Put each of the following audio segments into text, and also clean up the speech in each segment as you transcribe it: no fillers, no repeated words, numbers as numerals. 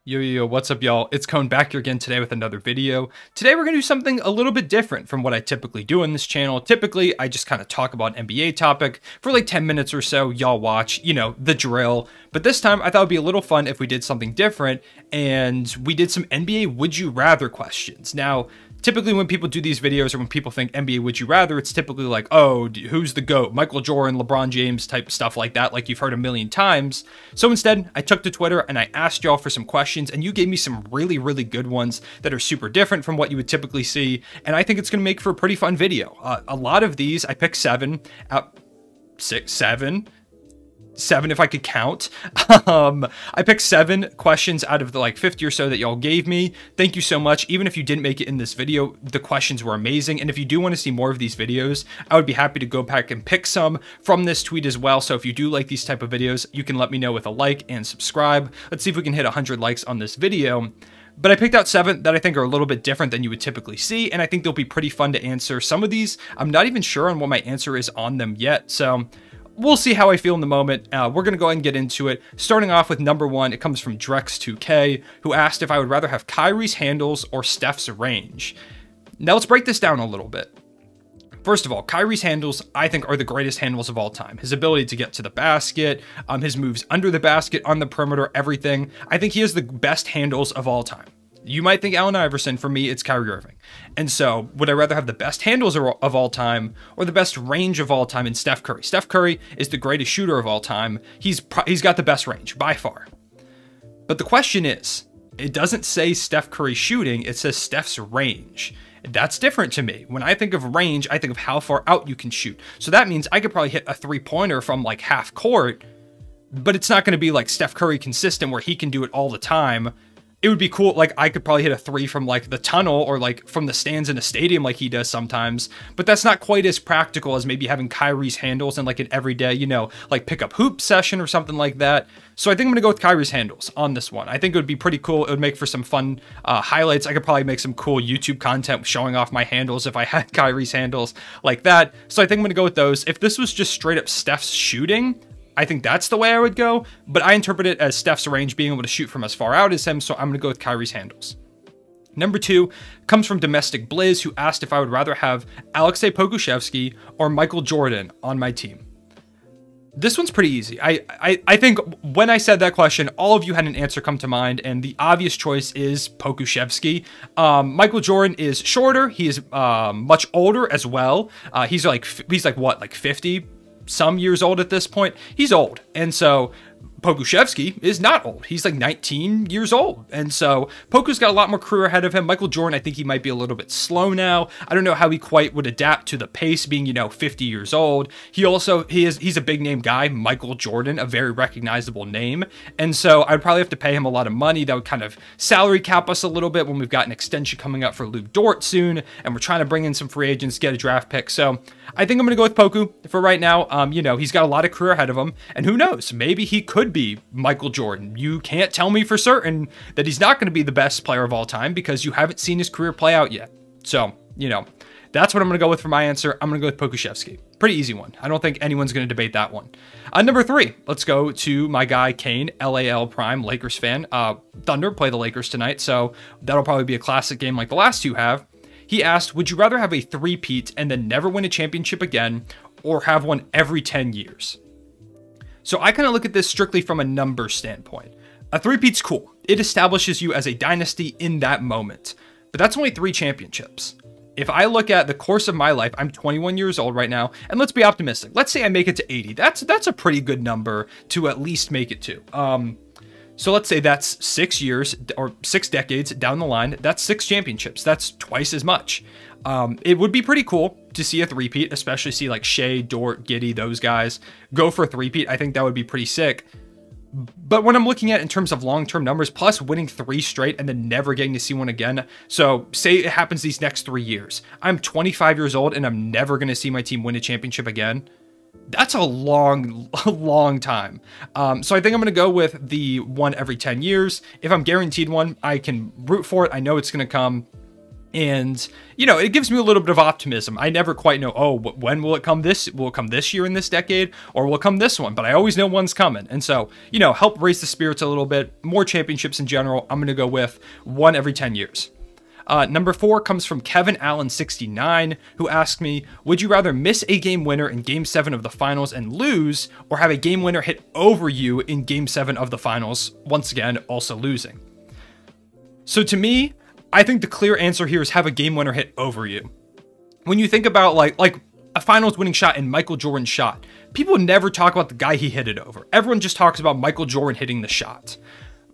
Yo, what's up, y'all? It's Cone back here again today with another video. Today, we're going to do something a little bit different from what I typically do on this channel. Typically, I just kind of talk about an NBA topic for like 10 minutes or so. Y'all watch, the drill. But this time, I thought it'd be a little fun if we did something different and we did some NBA Would You Rather questions. Now, typically when people do these videos or when people think NBA Would You Rather, it's typically like, oh, who's the GOAT? Michael Jordan, LeBron James type stuff like that, like you've heard a million times. So instead, I took to Twitter and I asked y'all for some questions and you gave me some really, really good ones that are super different from what you would typically see. And I think it's going to make for a pretty fun video. A lot of these, I picked seven if I could count. I picked 7 questions out of the like 50 or so that y'all gave me. Thank you so much. Even if you didn't make it in this video, the questions were amazing. And if you do want to see more of these videos, I would be happy to go back and pick some from this tweet as well. So if you do like these type of videos, you can let me know with a like and subscribe. Let's see if we can hit 100 likes on this video. But I picked out 7 that I think are a little bit different than you would typically see, and I think they'll be pretty fun to answer. Some of these, I'm not even sure on what my answer is on them yet, so we'll see how I feel in the moment. We're going to go ahead and get into it. Starting off with number 1, it comes from Drex2K, who asked if I would rather have Kyrie's handles or Steph's range. Now let's break this down a little bit. First of all, Kyrie's handles, I think, are the greatest handles of all time. His ability to get to the basket, his moves under the basket, on the perimeter, everything. I think he has the best handles of all time. You might think Allen Iverson. For me, it's Kyrie Irving. And so, would I rather have the best handles of all time or the best range of all time in Steph Curry? Steph Curry is the greatest shooter of all time. He's got the best range, by far. But the question is, it doesn't say Steph Curry shooting, it says Steph's range. That's different to me. When I think of range, I think of how far out you can shoot. So that means I could probably hit a 3-pointer from like half court, but it's not going to be like Steph Curry consistent where he can do it all the time. It would be cool, like I could probably hit a 3 from like the tunnel or like from the stands in a stadium like he does sometimes, but that's not quite as practical as maybe having Kyrie's handles in like an everyday, like pick up hoop session or something like that. So I think I'm gonna go with Kyrie's handles on this one. I think it would be pretty cool. It would make for some fun highlights. I could probably make some cool YouTube content showing off my handles if I had Kyrie's handles like that. So I think I'm gonna go with those. If this was just straight up Steph's shooting, I think that's the way I would go, but I interpret it as Steph's range being able to shoot from as far out as him, so I'm going to go with Kyrie's handles. Number 2 comes from Domestic Blizz, who asked if I would rather have Aleksej Pokusevski or Michael Jordan on my team. This one's pretty easy. I think when I said that question, all of you had an answer come to mind, and the obvious choice is Pokusevski. Michael Jordan is shorter. He is much older as well. He's like what, like 50? Some years old at this point. He's old. And so Pokusevski is not old. He's like 19 years old. And so Poku's got a lot more career ahead of him. Michael Jordan, I think he might be a little bit slow now. I don't know how he quite would adapt to the pace being, 50 years old. He's a big name guy, Michael Jordan, a very recognizable name. And so I'd probably have to pay him a lot of money. That would kind of salary cap us a little bit when we've got an extension coming up for Lou Dort soon. And we're trying to bring in some free agents, get a draft pick. So I think I'm going to go with Poku for right now. He's got a lot of career ahead of him. And who knows, maybe he could be Michael Jordan. You can't tell me for certain that he's not going to be the best player of all time because you haven't seen his career play out yet. So, that's what I'm going to go with for my answer. I'm going to go with Pokusevski. Pretty easy one. I don't think anyone's going to debate that one. Number 3, let's go to my guy Kane, LAL Prime, Lakers fan. Thunder play the Lakers tonight, so that'll probably be a classic game like the last 2 have. He asked, would you rather have a 3-peat and then never win a championship again, or have one every 10 years? So I kind of look at this strictly from a number standpoint. A 3-peat's cool. It establishes you as a dynasty in that moment. But that's only 3 championships. If I look at the course of my life, I'm 21 years old right now, and let's be optimistic. Let's say I make it to 80. That's a pretty good number to at least make it to. So let's say that's 6 years or 6 decades down the line. That's 6 championships. That's twice as much. It would be pretty cool to see a 3-peat, especially see like Shea, Dort, Giddey, those guys go for a 3-peat. I think that would be pretty sick. But when I'm looking at in terms of long-term numbers, plus winning 3 straight and then never getting to see one again. So say it happens these next 3 years. I'm 25 years old and I'm never going to see my team win a championship again. That's a long time. So I think I'm going to go with the one every 10 years. If I'm guaranteed one, I can root for it. I know it's going to come. And, you know, it gives me a little bit of optimism. I never quite know, oh, when will it come will it come this year in this decade, or will it come this one? But I always know one's coming. And so, you know, help raise the spirits a little bit. More championships in general. I'm going to go with one every 10 years. Number 4 comes from Kevin Allen 69, who asked me, would you rather miss a game winner in Game 7 of the finals and lose, or have a game winner hit over you in Game 7 of the finals, once again, also losing? So to me, I think the clear answer here is have a game winner hit over you. When you think about like a finals winning shot in Michael Jordan's shot, people never talk about the guy he hit it over. Everyone just talks about Michael Jordan hitting the shot.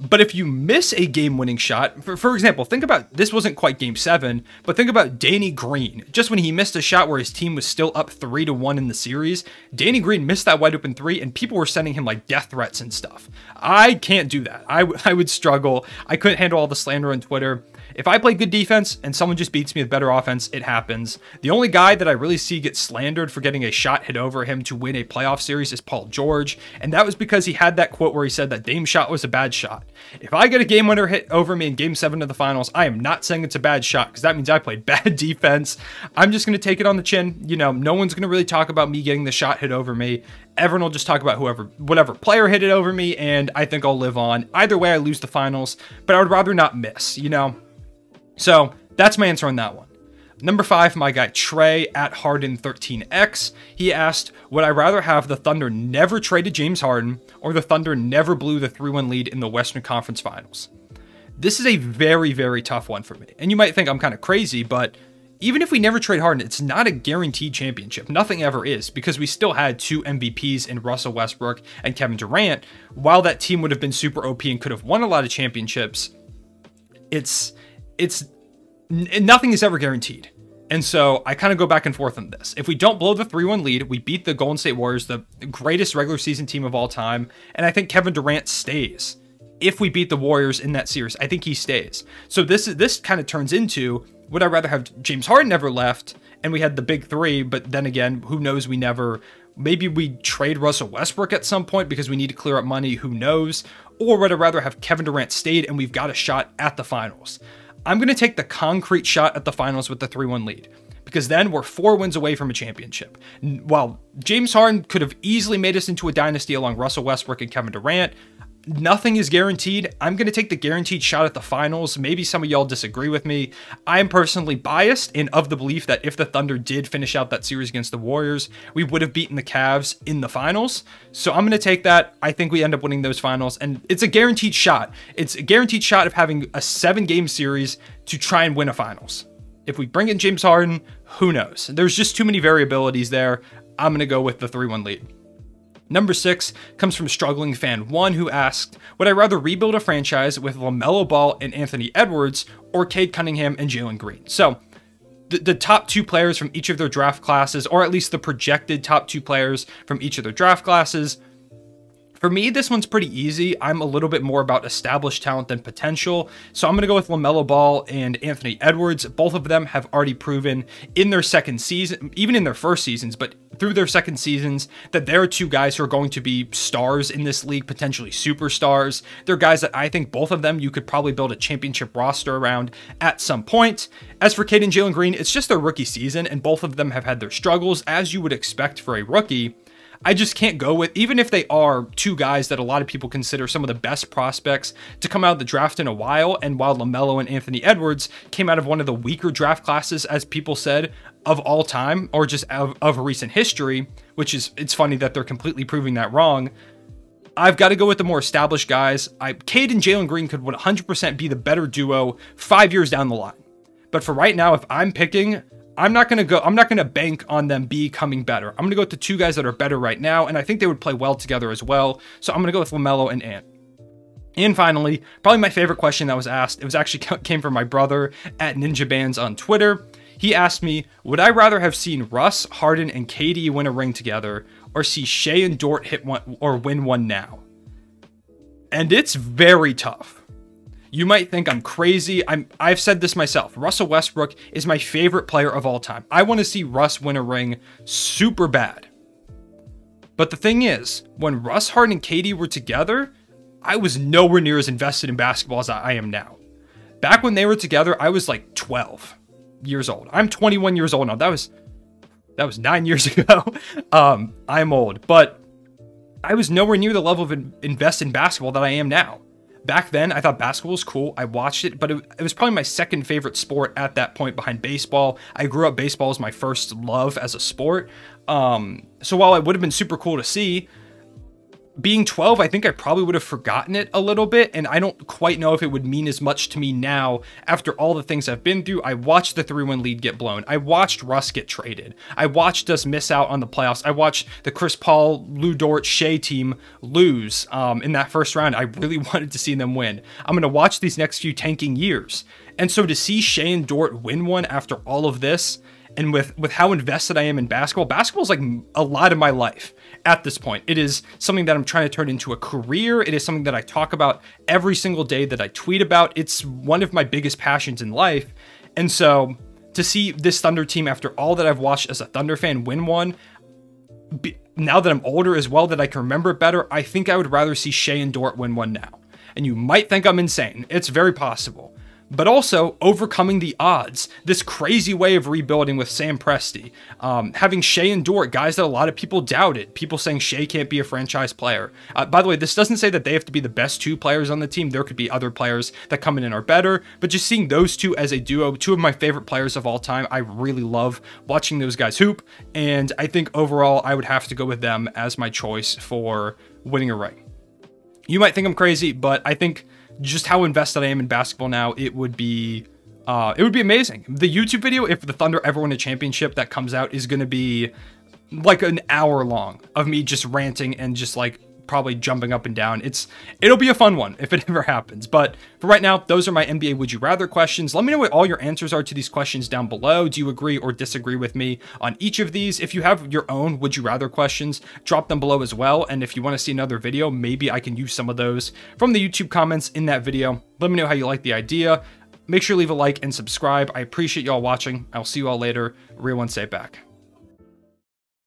But if you miss a game-winning shot, for example, think about, this wasn't quite Game 7, but think about Danny Green. Just when he missed a shot where his team was still up 3-1 in the series, Danny Green missed that wide-open 3, and people were sending him, like, death threats and stuff. I can't do that. I would struggle. I couldn't handle all the slander on Twitter. If I play good defense and someone just beats me with better offense, it happens. The only guy that I really see get slandered for getting a shot hit over him to win a playoff series is Paul George, and that was because he had that quote where he said that Dame's shot was a bad shot. If I get a game winner hit over me in Game 7 of the finals, I am not saying it's a bad shot, because that means I played bad defense. I'm just going to take it on the chin. You know, no one's going to really talk about me getting the shot hit over me. Everyone will just talk about whatever player hit it over me, and I think I'll live on. Either way, I lose the finals, but I would rather not miss, you know? So that's my answer on that one. Number 5, my guy Trey at Harden13X. He asked, would I rather have the Thunder never traded James Harden or the Thunder never blew the 3-1 lead in the Western Conference Finals? This is a very, very tough one for me. And you might think I'm kind of crazy, but even if we never trade Harden, it's not a guaranteed championship. Nothing ever is, because we still had 2 MVPs in Russell Westbrook and Kevin Durant. While that team would have been super OP and could have won a lot of championships, nothing is ever guaranteed. And so I kind of go back and forth on this. If we don't blow the 3-1 lead, we beat the Golden State Warriors, the greatest regular season team of all time. And I think Kevin Durant stays. If we beat the Warriors in that series, I think he stays. So this kind of turns into, would I rather have James Harden never left and we had the big 3, but then again, who knows, maybe we trade Russell Westbrook at some point because we need to clear up money, who knows? Or would I rather have Kevin Durant stayed and we've got a shot at the finals? I'm going to take the concrete shot at the finals with the 3-1 lead, because then we're 4 wins away from a championship. While James Harden could have easily made us into a dynasty along Russell Westbrook and Kevin Durant, nothing is guaranteed. I'm going to take the guaranteed shot at the finals. Maybe some of y'all disagree with me. I am personally biased and of the belief that if the Thunder did finish out that series against the Warriors, we would have beaten the Cavs in the finals. So I'm going to take that. I think we end up winning those finals, and it's a guaranteed shot. It's a guaranteed shot of having a 7-game series to try and win a finals. If we bring in James Harden, who knows? There's just too many variabilities there. I'm going to go with the 3-1 lead. Number 6 comes from Struggling Fan 1, who asked, would I rather rebuild a franchise with LaMelo Ball and Anthony Edwards, or Cade Cunningham and Jalen Green? So the top 2 players from each of their draft classes, or at least the projected top 2 players from each of their draft classes. For me, this one's pretty easy. I'm a little bit more about established talent than potential. So I'm going to go with LaMelo Ball and Anthony Edwards. Both of them have already proven in their second season, even in their first seasons, but through their second seasons, that they're 2 guys who are going to be stars in this league, potentially superstars. They're guys that I think both of them you could probably build a championship roster around at some point. As for Cade and Jalen Green, it's just their rookie season, and both of them have had their struggles, as you would expect for a rookie. I just can't go with, even if they are 2 guys that a lot of people consider some of the best prospects to come out of the draft in a while, and while LaMelo and Anthony Edwards came out of one of the weaker draft classes, as people said, of all time, or just of recent history, which is, it's funny that they're completely proving that wrong. I've got to go with the more established guys. Cade and Jalen Green could 100% be the better duo 5 years down the line. But for right now, if I'm picking, I'm not going to bank on them becoming better. I'm going to go with the 2 guys that are better right now, and I think they would play well together as well. So I'm going to go with LaMelo and Ant. And finally, probably my favorite question that was asked, it was actually came from my brother at Ninja Bands on Twitter. He asked me, would I rather have seen Russ, Harden, and KD win a ring together, or see Shea and Dort hit one or win one now? And it's very tough. You might think I'm crazy. I've said this myself. Russell Westbrook is my favorite player of all time. I want to see Russ win a ring super bad. But the thing is, when Russ, Harden, and KD were together, I was nowhere near as invested in basketball as I am now. Back when they were together, I was like 12. years old. I'm 21 years old now. That was 9 years ago. I'm old, but I was nowhere near the level of invest in basketball that I am now. Back then, I thought basketball was cool. I watched it, but it was probably my second favorite sport at that point behind baseball. I grew up, baseball was my first love as a sport. So while it would have been super cool to see, being 12, I think I probably would have forgotten it a little bit, and I don't quite know if it would mean as much to me now after all the things I've been through. I watched the 3-1 lead get blown. I watched Russ get traded. I watched us miss out on the playoffs. I watched the Chris Paul, Lou Dort, Shea team lose in that first round. I really wanted to see them win. I'm going to watch these next few tanking years. And so to see Shea and Dort win one after all of this, and with how invested I am in basketball, basketball is like a lot of my life at this point. It is something that I'm trying to turn into a career. It is something that I talk about every single day, that I tweet about. It's one of my biggest passions in life. And so to see this Thunder team, after all that I've watched as a Thunder fan, win one, now that I'm older as well, that I can remember it better, I think I would rather see Shea and Dort win one now. And you might think I'm insane. It's very possible. But also overcoming the odds, this crazy way of rebuilding with Sam Presti, having Shea and Dort, guys that a lot of people doubted, people saying Shea can't be a franchise player. By the way, this doesn't say that they have to be the best two players on the team. There could be other players that come in and are better, but just seeing those two as a duo, two of my favorite players of all time, I really love watching those guys hoop, and I think overall I would have to go with them as my choice for winning a ring. You might think I'm crazy, but I think just how invested I am in basketball now, it would be amazing. The YouTube video, if the Thunder ever win a championship, that comes out is going to be like an hour long of me just ranting and just like probably jumping up and down. It'll be a fun one if it ever happens. But for right now, those are my NBA Would You Rather questions. Let me know what all your answers are to these questions down below. Do you agree or disagree with me on each of these? If you have your own Would You Rather questions, drop them below as well. And if you want to see another video, maybe I can use some of those from the YouTube comments in that video. Let me know how you like the idea. Make sure to leave a like and subscribe. I appreciate y'all watching. I'll see you all later. Real One Say Back.